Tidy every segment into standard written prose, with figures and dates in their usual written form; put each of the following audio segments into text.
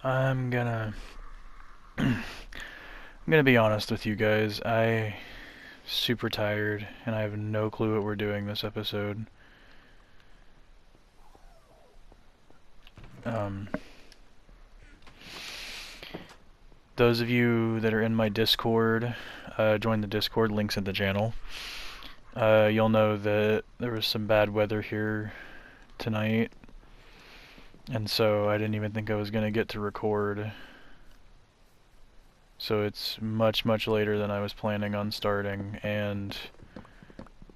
I'm gonna I'm gonna be honest with you guys. I super tired and I have no clue what we're doing this episode. Um those of you that are in my Discord, join the Discord, links in the channel. You'll know that there was some bad weather here tonight, and so I didn't even think I was gonna get to record. So it's much later than I was planning on starting, and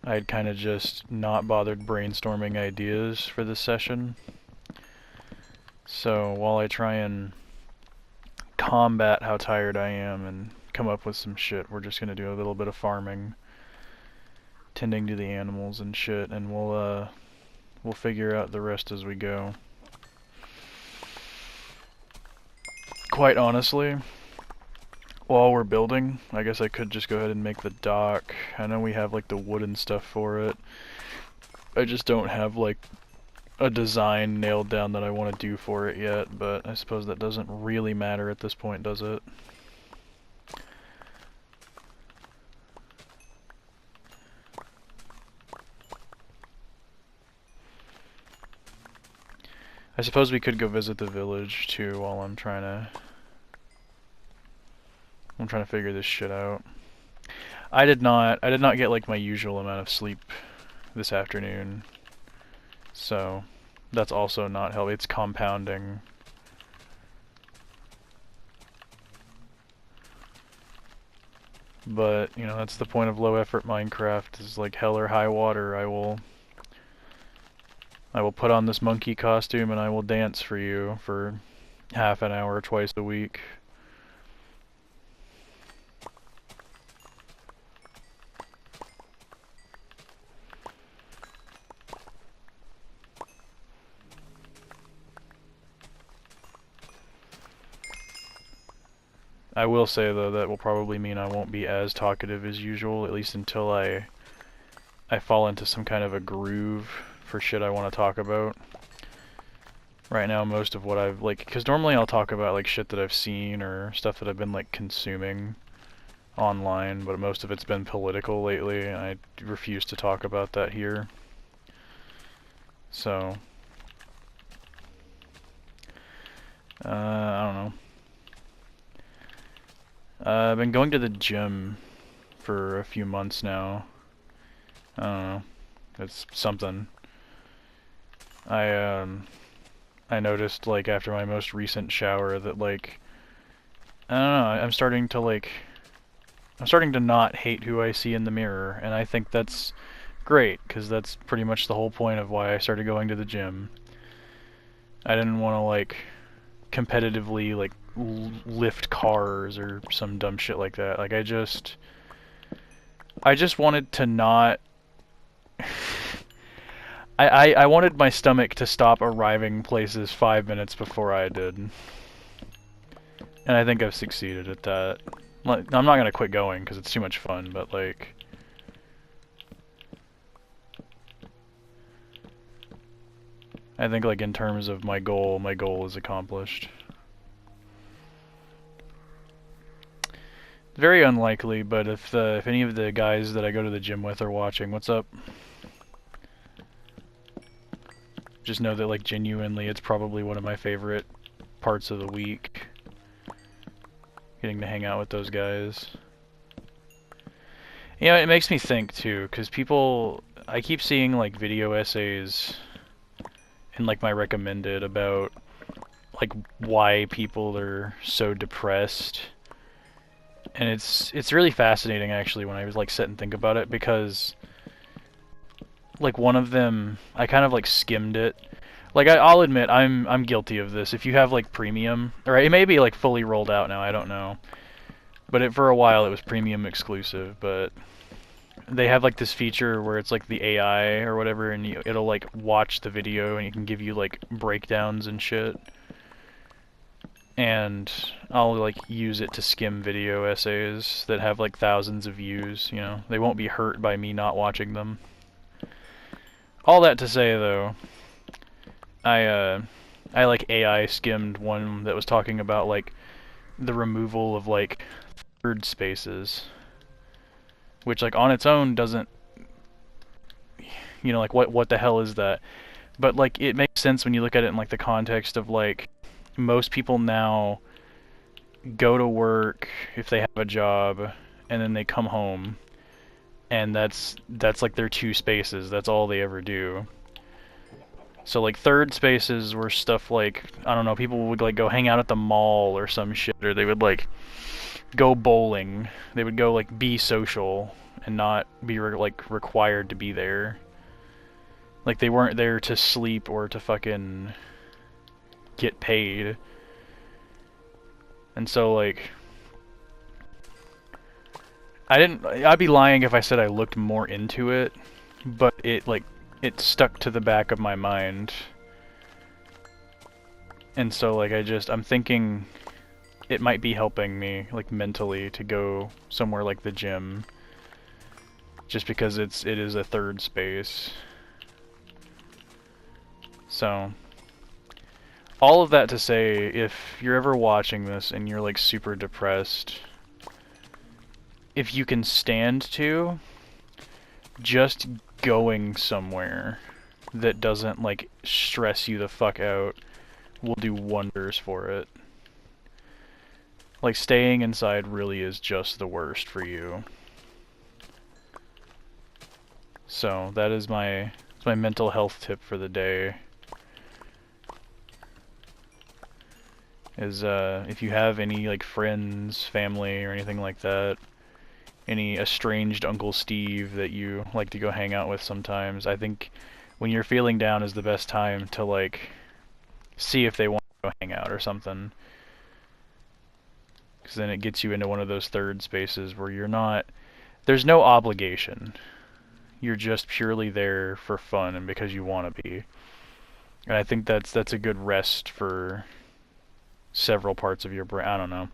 I'd kind of just not bothered brainstorming ideas for this session. So while I try and combat how tired I am and come up with some shit, we're just gonna do a little bit of farming, tending to the animals and shit, and we'll figure out the rest as we go. Quite honestly, while we're building, I guess I could just go ahead and make the dock. I know we have like the wood and stuff for it. I just don't have like a design nailed down that I want to do for it yet, but I suppose that doesn't really matter at this point, does it? I suppose we could go visit the village too while I'm trying to figure this shit out. I did not get like my usual amount of sleep this afternoon, so that's also not helping. It's compounding. But, you know, that's the point of low effort Minecraft, is like hell or high water. I will put on this monkey costume and I will dance for you for half an hour twice a week. I will say though that will probably mean I won't be as talkative as usual, at least until I fall into some kind of a groove for shit I want to talk about. Right now, most of what I've, like, because normally I'll talk about, like, shit that I've seen or stuff that I've been, like, consuming online, but most of it's been political lately, and I refuse to talk about that here. So, I don't know. I've been going to the gym for a few months now. I don't know. It's something. I noticed, like, after my most recent shower that, like, I don't know, I'm starting to not hate who I see in the mirror, and I think that's great, because that's pretty much the whole point of why I started going to the gym. I didn't want to, like, competitively, like, lift cars or some dumb shit like that. Like, I just wanted to not... I wanted my stomach to stop arriving places 5 minutes before I did. And I think I've succeeded at that. Like, I'm not gonna quit going because it's too much fun, but like... I think like in terms of my goal is accomplished. Very unlikely, but if any of the guys that I go to the gym with are watching, what's up? Just know that, like, genuinely, it's probably one of my favorite parts of the week. Getting to hang out with those guys. You know, it makes me think, too, because people... I keep seeing, like, video essays in, like, my recommended about, like, why people are so depressed. And it's really fascinating, actually, when I was, like, sit and think about it, because... like one of them, I kind of like skimmed it. Like I'll admit, I'm guilty of this. If you have like premium, or it may be like fully rolled out now, I don't know. But for a while it was premium exclusive. But they have like this feature where it's like the AI or whatever, and it'll like watch the video and it can give you like breakdowns and shit. And I'll like use it to skim video essays that have like thousands of views. You know, they won't be hurt by me not watching them. All that to say, though, I I like AI skimmed one that was talking about like the removal of like third spaces, which like on its own doesn't, like what the hell is that? But like it makes sense when you look at it in like the context of like most people now go to work if they have a job and then they come home and that's like their two spaces. That's all they ever do. So like third spaces were stuff like, I don't know, people would like go hang out at the mall or some shit, or they would like go bowling. They would go like be social and not be required to be there. Like they weren't there to sleep or to fucking get paid. And so like I'd be lying if I said I looked more into it, but it stuck to the back of my mind. And so like I'm thinking it might be helping me like mentally to go somewhere like the gym, just because it is a third space. So all of that to say, if you're ever watching this and you're like super depressed, if you can stand to, just going somewhere that doesn't like stress you the fuck out will do wonders for it. Like staying inside really is just the worst for you. So that's my mental health tip for the day. Is if you have any like friends, family, or anything like that, any estranged Uncle Steve that you like to go hang out with sometimes, I think when you're feeling down is the best time to like see if they want to go hang out or something. Because then it gets you into one of those third spaces where there's no obligation. You're just purely there for fun and because you want to be. And I think that's a good rest for several parts of your brain. I don't know.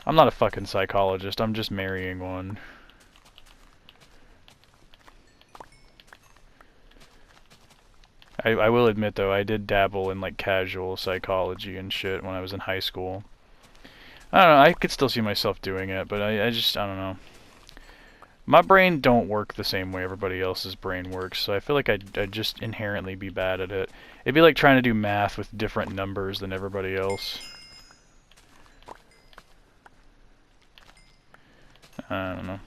I'm not a fucking psychologist. I'm just marrying one. I will admit though, I did dabble in like casual psychology and shit when I was in high school. I don't know, I could still see myself doing it, but I don't know. My brain don't work the same way everybody else's brain works, so I feel like I'd just inherently be bad at it. It'd be like trying to do math with different numbers than everybody else. I don't know.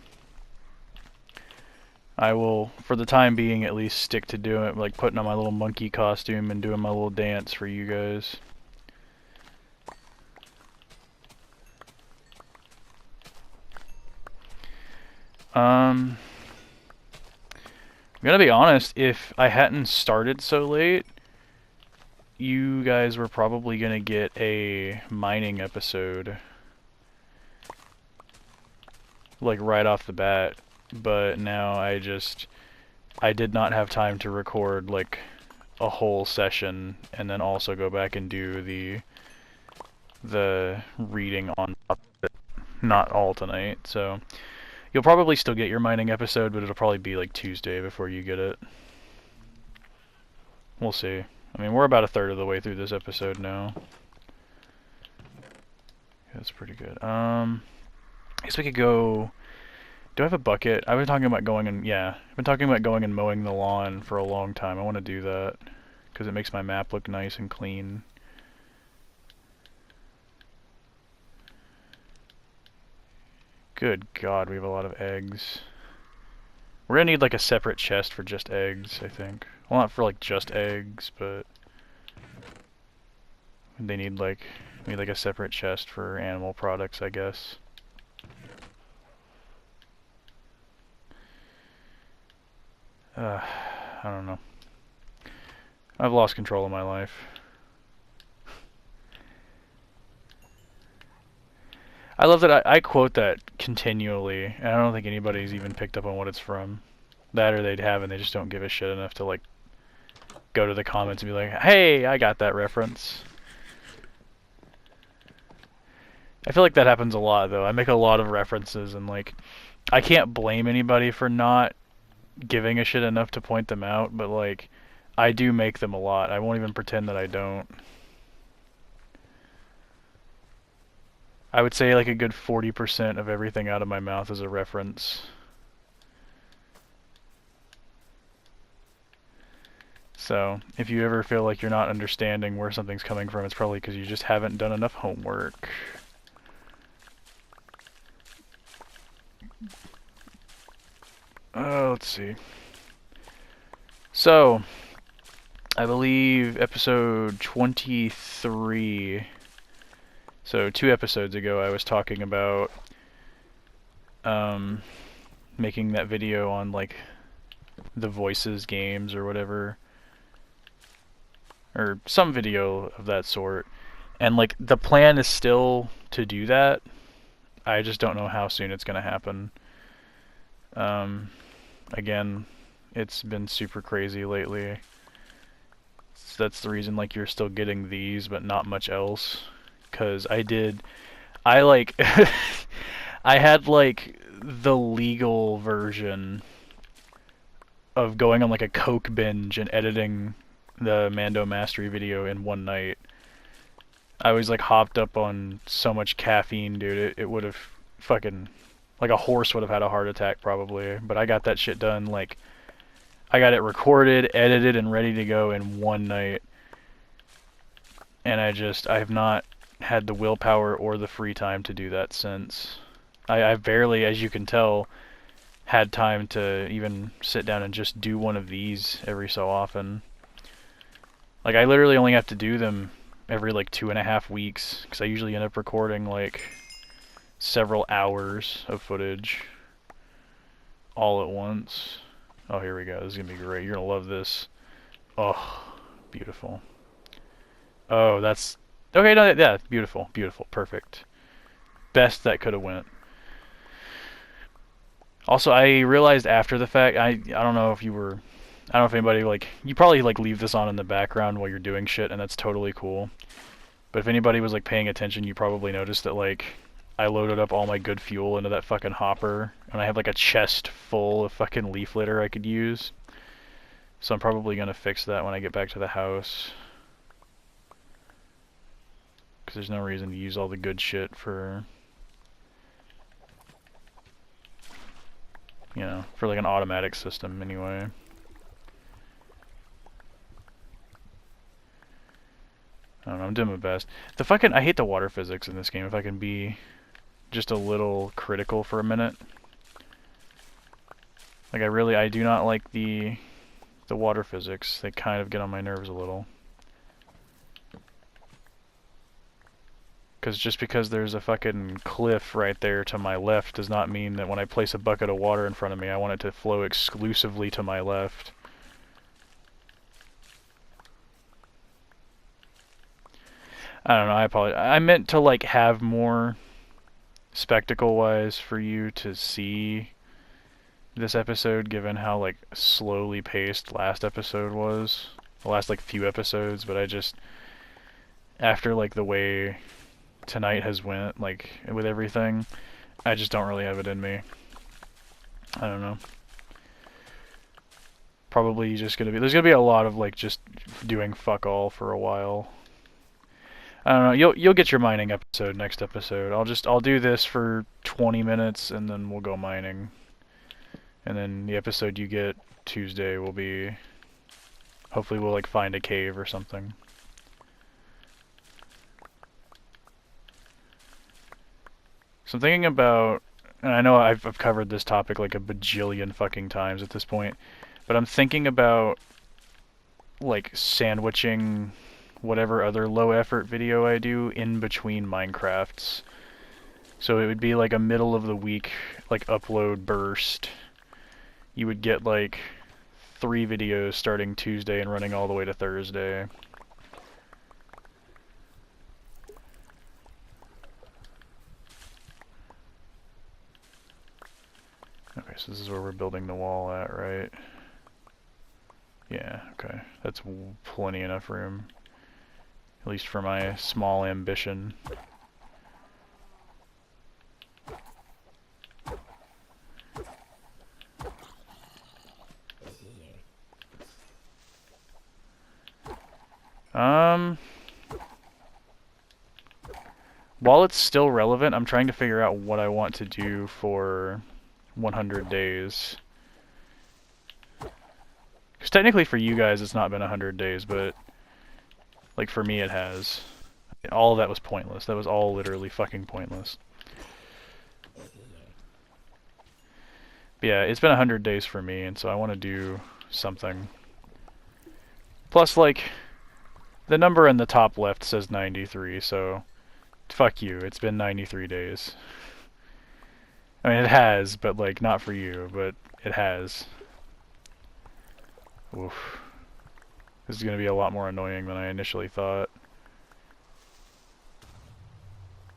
I will, for the time being at least, stick to doing it, like putting on my little monkey costume and doing my little dance for you guys. I'm gonna be honest, if I hadn't started so late, you guys were probably gonna get a mining episode. Like right off the bat, but now I did not have time to record like a whole session and then also go back and do the reading on top of it. Not all tonight, so you'll probably still get your mining episode, but it'll probably be like Tuesday before you get it. We'll see. I mean, we're about a third of the way through this episode now. That's pretty good. I guess we could go... Do I have a bucket? I've been talking about going and... Yeah, I've been talking about going and mowing the lawn for a long time. I want to do that, because it makes my map look nice and clean. Good God, we have a lot of eggs. We're gonna need like a separate chest for just eggs, I think. Well, not for like just eggs, but... we need like a separate chest for animal products, I guess. I don't know. I've lost control of my life. I love that I quote that continually, and I don't think anybody's even picked up on what it's from. That or they'd have and they just don't give a shit enough to like go to the comments and be like, hey, I got that reference. I feel like that happens a lot though. I make a lot of references and like I can't blame anybody for not giving a shit enough to point them out, but like I do make them a lot. I won't even pretend that I don't. I would say like a good 40% of everything out of my mouth is a reference. So, if you ever feel like you're not understanding where something's coming from, it's probably because you just haven't done enough homework. Let's see. So, I believe episode 23. So 2 episodes ago I was talking about making that video on like the Voices games or whatever. Or some video of that sort. And like the plan is still to do that. I just don't know how soon it's going to happen. Again, it's been super crazy lately. So that's the reason like you're still getting these but not much else. Cause I like I had like the legal version of going on like a coke binge and editing the Mando Mastery video in one night. I was like hopped up on so much caffeine, dude. It would have fucking like a horse would have had a heart attack probably. But I got that shit done. Like I got it recorded, edited, and ready to go in one night. And I have not had the willpower or the free time to do that since. I've barely, as you can tell, had time to even sit down and just do one of these every so often. Like I literally only have to do them every like 2.5 weeks because I usually end up recording like several hours of footage all at once. Oh, here we go. This is gonna be great. You're gonna love this. Oh, beautiful. Oh, that's okay. No, yeah, beautiful, beautiful, perfect. Best that could have went. Also, I realized after the fact, I don't know if you were, I don't know if anybody like, you probably like leave this on in the background while you're doing shit, and that's totally cool. But if anybody was like paying attention, you probably noticed that like I loaded up all my good fuel into that fucking hopper, and I have like a chest full of fucking leaf litter I could use. So I'm probably gonna fix that when I get back to the house. Because there's no reason to use all the good shit for, you know, for like an automatic system anyway. I don't know, I'm doing my best. I hate the water physics in this game, if I can be just a little critical for a minute. Like I do not like the water physics. They kind of get on my nerves a little. Just because there's a fucking cliff right there to my left does not mean that when I place a bucket of water in front of me, I want it to flow exclusively to my left. I don't know, I apologize. I meant to like have more spectacle-wise for you to see this episode, given how like slowly paced last episode was. The last like few episodes, but I just, after like the way tonight has went, like with everything, I just don't really have it in me. I don't know. Probably just gonna be, there's gonna be a lot of like just doing fuck all for a while. I don't know. You'll get your mining episode next episode. I'll do this for 20 minutes and then we'll go mining. And then the episode you get Tuesday will be, hopefully we'll like find a cave or something. So I'm thinking about, and I know I've covered this topic like a bajillion fucking times at this point, but I'm thinking about like sandwiching whatever other low effort video I do in between Minecrafts. So it would be like a middle of the week like upload burst. You would get like 3 videos starting Tuesday and running all the way to Thursday. Okay, so this is where we're building the wall at, right? Yeah, okay. That's plenty enough room. At least for my small ambition. while it's still relevant, I'm trying to figure out what I want to do for 100 days. Because technically for you guys it's not been 100 days, but like for me it has. All of that was pointless. That was all literally fucking pointless. But yeah, it's been 100 days for me, and so I want to do something. Plus, like, the number in the top left says 93, so fuck you, it's been 93 days. I mean, it has, but like, not for you, but it has. Oof. This is gonna be a lot more annoying than I initially thought.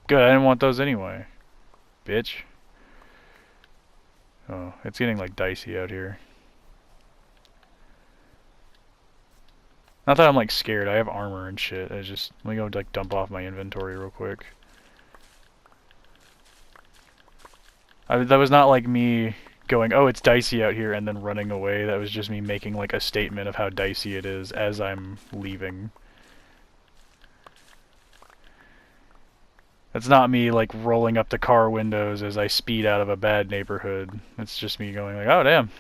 Good, I didn't want those anyway. Bitch. Oh, it's getting like dicey out here. Not that I'm like scared, I have armor and shit. Let me go like dump off my inventory real quick. That was not like me going, oh, it's dicey out here, and then running away. That was just me making like a statement of how dicey it is as I'm leaving. It's not me like rolling up the car windows as I speed out of a bad neighborhood. It's just me going like, oh damn.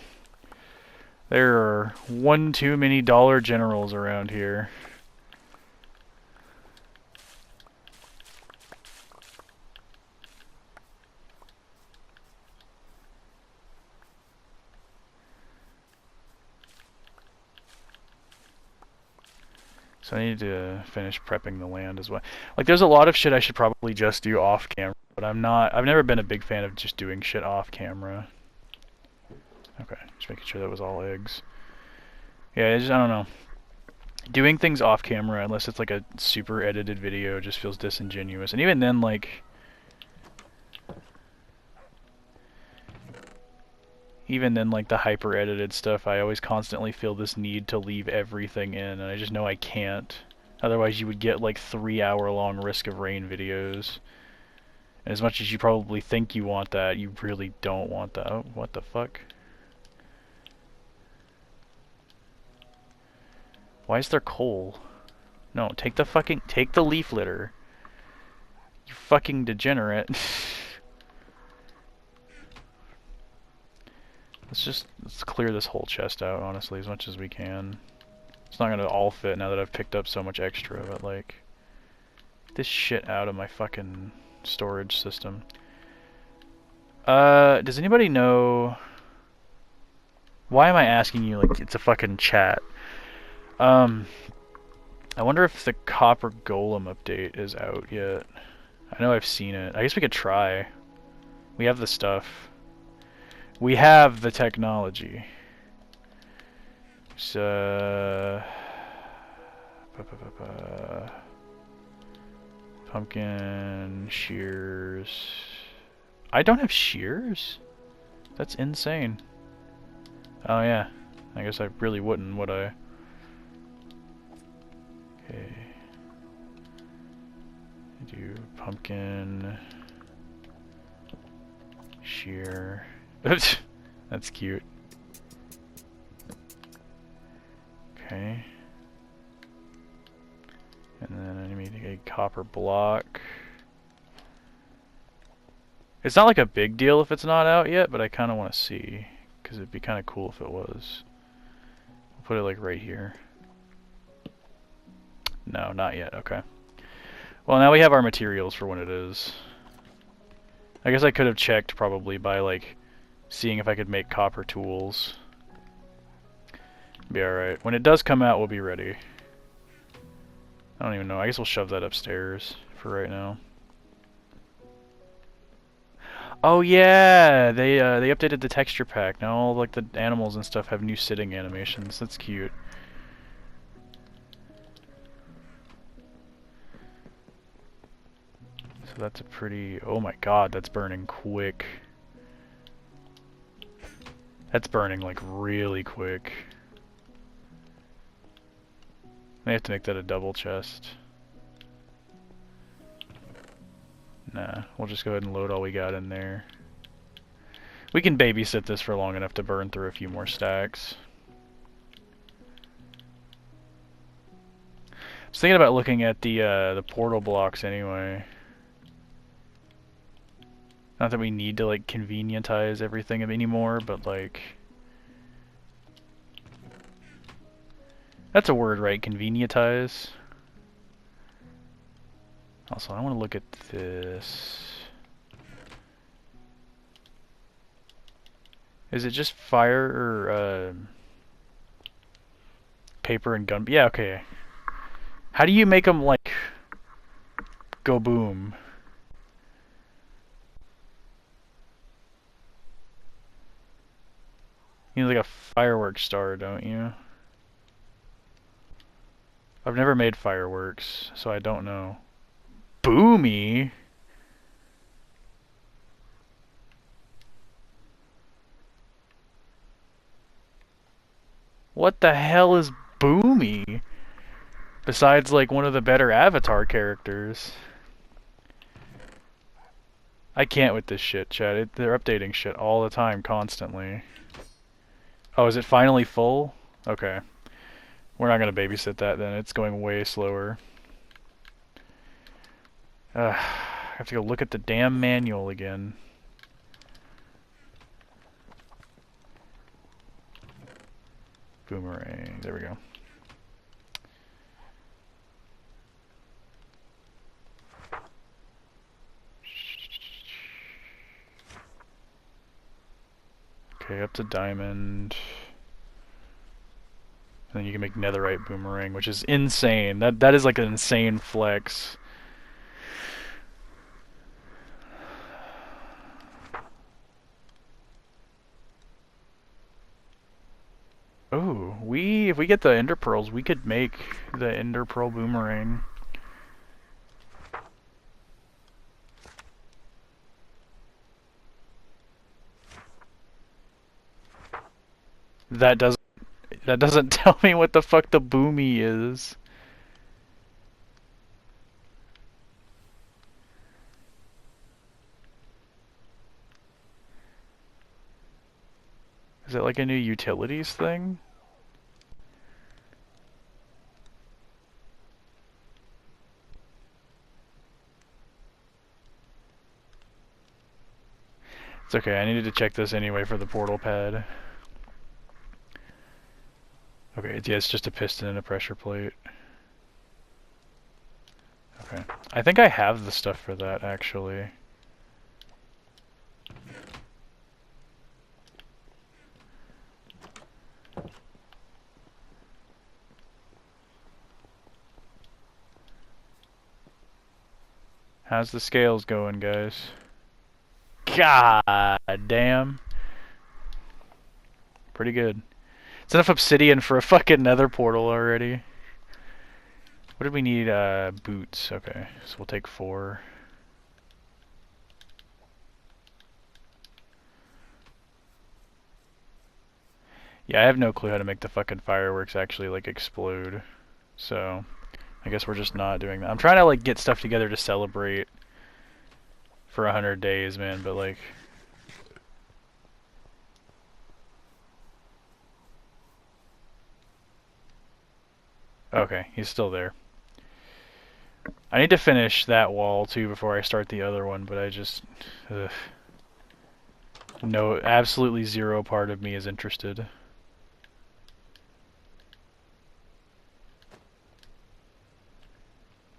There are one too many Dollar Generals around here. So I need to finish prepping the land as well. Like, there's a lot of shit I should probably just do off camera, but I've never been a big fan of just doing shit off camera. Okay, just making sure that was all eggs. Yeah, I don't know. Doing things off camera, unless it's like a super edited video, just feels disingenuous. And even then, like, the hyper edited stuff, I always constantly feel this need to leave everything in, and I just know I can't. Otherwise you would get like 3-hour long Risk of Rain videos. And as much as you probably think you want that, you really don't want that. Oh, what the fuck? Why is there coal? No, take the leaf litter. You fucking degenerate. Let's clear this whole chest out, honestly, as much as we can. It's not gonna all fit now that I've picked up so much extra, but like, get this shit out of my fucking storage system. Does anybody know... Why am I asking you like it's a fucking chat? I wonder if the Copper Golem update is out yet. I know I've seen it. I guess we could try. We have the stuff. We have the technology. So... Pumpkin... shears... I don't have shears? That's insane. Oh yeah. I guess I really wouldn't, would I? Okay. Do pumpkin... shear... That's cute. Okay. And then I need a copper block. It's not like a big deal if it's not out yet, but I kind of want to see, because it'd be kind of cool if it was. I'll put it like right here. No, not yet. Okay. Well, now we have our materials for when it is. I guess I could have checked probably by like seeing if I could make copper tools. Be alright. When it does come out, we'll be ready. I don't even know. I guess we'll shove that upstairs for right now. Oh yeah, they updated the texture pack. Now all like the animals and stuff have new sitting animations. That's cute. So that's a pretty... Oh my god, that's burning quick. That's burning like really quick. May have to make that a double chest. Nah, we'll just go ahead and load all we got in there. We can babysit this for long enough to burn through a few more stacks. I was thinking about looking at the portal blocks anyway. Not that we need to like convenientize everything anymore, but like that's a word, right? Convenientize. Also, I want to look at this. Is it just fire or paper and gun? Yeah, okay. How do you make them like go boom? You need like a fireworks star, don't you? I've never made fireworks, so I don't know. Boomy? What the hell is Boomy? Besides, like, one of the better Avatar characters. I can't with this shit, chat. They're updating shit all the time, constantly. Oh, is it finally full? Okay. We're not gonna babysit that then. It's going way slower. I have to go look at the damn manual again. Boomerang. There we go. Okay, up to diamond. And then you can make netherite boomerang, which is insane. That is like an insane flex. Oh, if we get the ender pearls, we could make the ender pearl boomerang. That doesn't tell me what the fuck the boomy is. Is it like a new utilities thing? It's okay, I needed to check this anyway for the portal pad. Okay, yeah, it's just a piston and a pressure plate. Okay. I think I have the stuff for that, actually. How's the scales going, guys? God damn. Pretty good. It's enough obsidian for a fucking nether portal already. What did we need? Boots. Okay, so we'll take 4. Yeah, I have no clue how to make the fucking fireworks actually, like, explode. So, I guess we're just not doing that. I'm trying to, like, get stuff together to celebrate for 100 days, man, but, like... Okay, he's still there. I need to finish that wall, too, before I start the other one, but I just... Ugh. No, absolutely zero part of me is interested.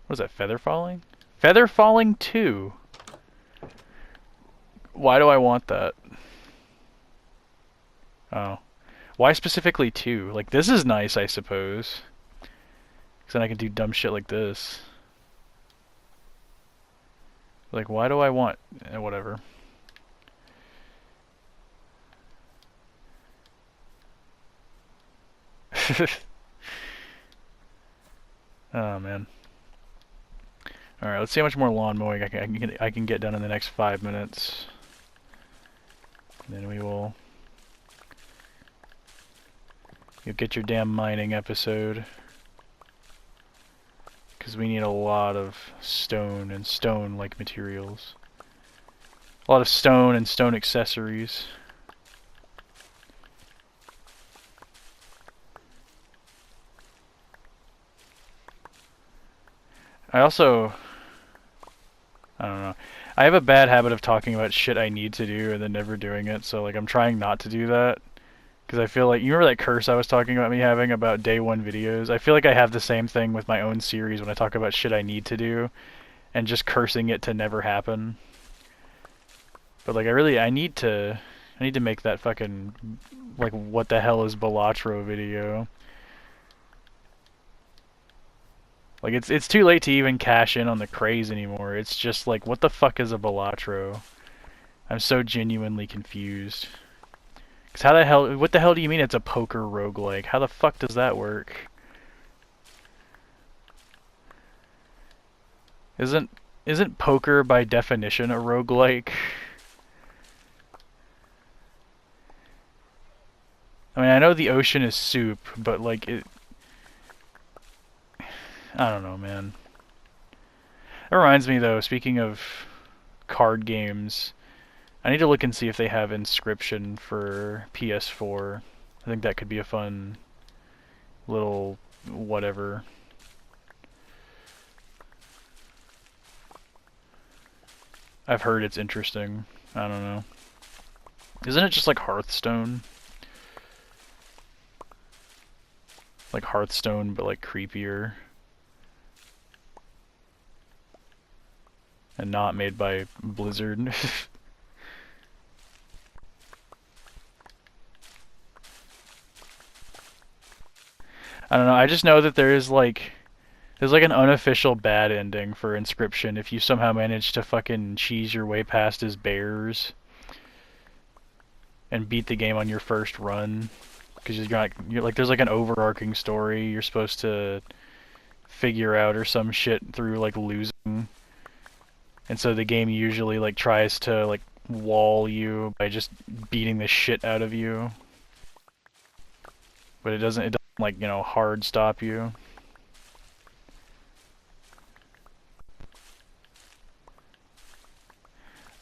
What is that, feather falling? Feather falling 2! Why do I want that? Oh. Why specifically 2? Like, this is nice, I suppose. Because then I can do dumb shit like this. Like, why do I want... whatever. Oh, man. Alright, let's see how much more lawn mowing I can get done in the next 5 minutes. And then we will... You'll get your damn mining episode. Because we need a lot of stone and stone-like materials. A lot of stone and stone accessories. I also... I don't know. I have a bad habit of talking about shit I need to do and then never doing it, so like I'm trying not to do that. Because I feel like, you remember that curse I was talking about me having about day one videos? I feel like I have the same thing with my own series when I talk about shit I need to do and just cursing it to never happen. But like I need to make that fucking, like, what the hell is Balatro video. Like it's too late to even cash in on the craze anymore. It's just like, what the fuck is a Balatro? I'm so genuinely confused. Cause what the hell do you mean it's a poker roguelike? How the fuck does that work? Isn't poker by definition a roguelike? I mean, I know the ocean is soup, but like I don't know, man. That reminds me though, speaking of card games, I need to look and see if they have Inscription for PS4. I think that could be a fun little whatever. I've heard it's interesting. I don't know. Isn't it just like Hearthstone? Like Hearthstone, but like creepier. And not made by Blizzard. I don't know, I just know that there's like an unofficial bad ending for Inscription if you somehow manage to fucking cheese your way past his bears and beat the game on your first run. Because you're like there's like an overarching story you're supposed to figure out or some shit through like losing. And so the game usually like tries to like wall you by just beating the shit out of you. But it doesn't like, you know, hard stop you.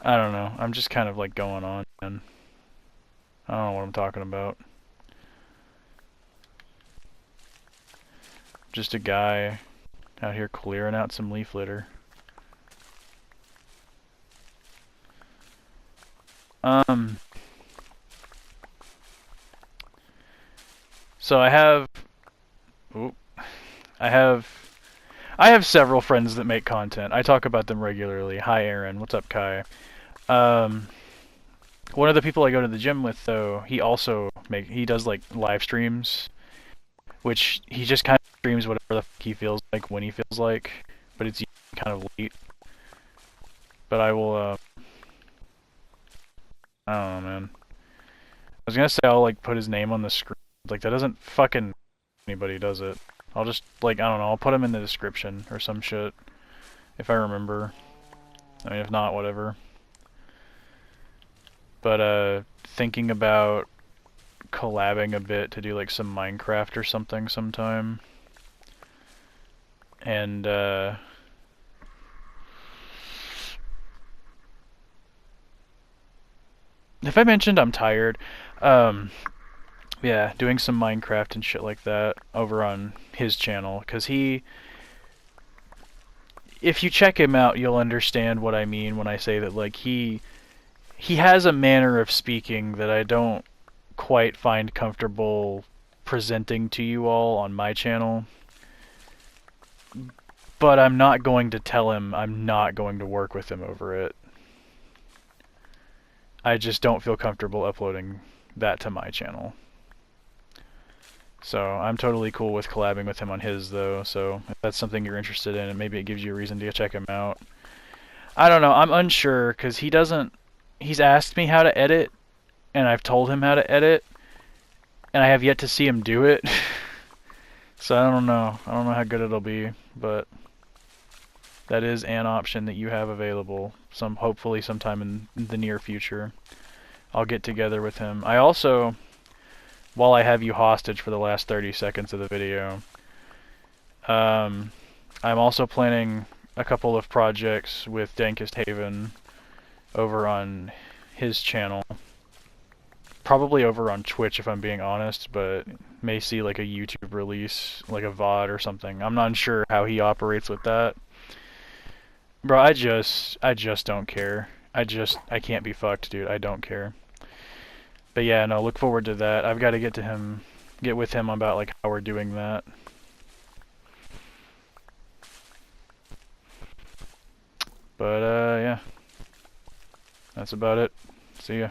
I don't know. I'm just kind of like going on, man. I don't know what I'm talking about. Just a guy out here clearing out some leaf litter. So I have several friends that make content. I talk about them regularly. Hi Aaron, what's up Kai? One of the people I go to the gym with though, he does like live streams, which he just kind of streams whatever the fuck he feels like when he feels like, but it's kind of late. But I will I don't know, man. I was gonna say I'll like put his name on the screen. Like that doesn't fucking anybody, does it? I'll just like, I don't know, I'll put him in the description or some shit if I remember. I mean, if not, whatever. But thinking about collabing a bit to do like some Minecraft or something sometime. And if I mentioned I'm tired, yeah, doing some Minecraft and shit like that over on his channel, because if you check him out, you'll understand what I mean when I say that, like, he has a manner of speaking that I don't quite find comfortable presenting to you all on my channel. But I'm not going to tell him I'm not going to work with him over it. I just don't feel comfortable uploading that to my channel. So I'm totally cool with collabing with him on his though, so if that's something you're interested in and maybe it gives you a reason to check him out. I don't know, I'm unsure because he's asked me how to edit and I've told him how to edit and I have yet to see him do it. So I don't know how good it'll be, but that is an option that you have available. Hopefully sometime in the near future. I'll get together with him. I also, while I have you hostage for the last 30 seconds of the video, I'm also planning a couple of projects with Dankest Haven over on his channel. Probably over on Twitch if I'm being honest, but may see like a YouTube release, like a VOD or something. I'm not sure how he operates with that. Bro, I just don't care. I can't be fucked, dude. I don't care. But yeah, no, look forward to that. I've got to get with him about like how we're doing that. But yeah. That's about it. See ya.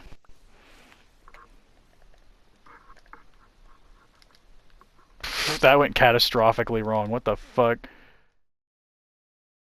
That went catastrophically wrong. What the fuck?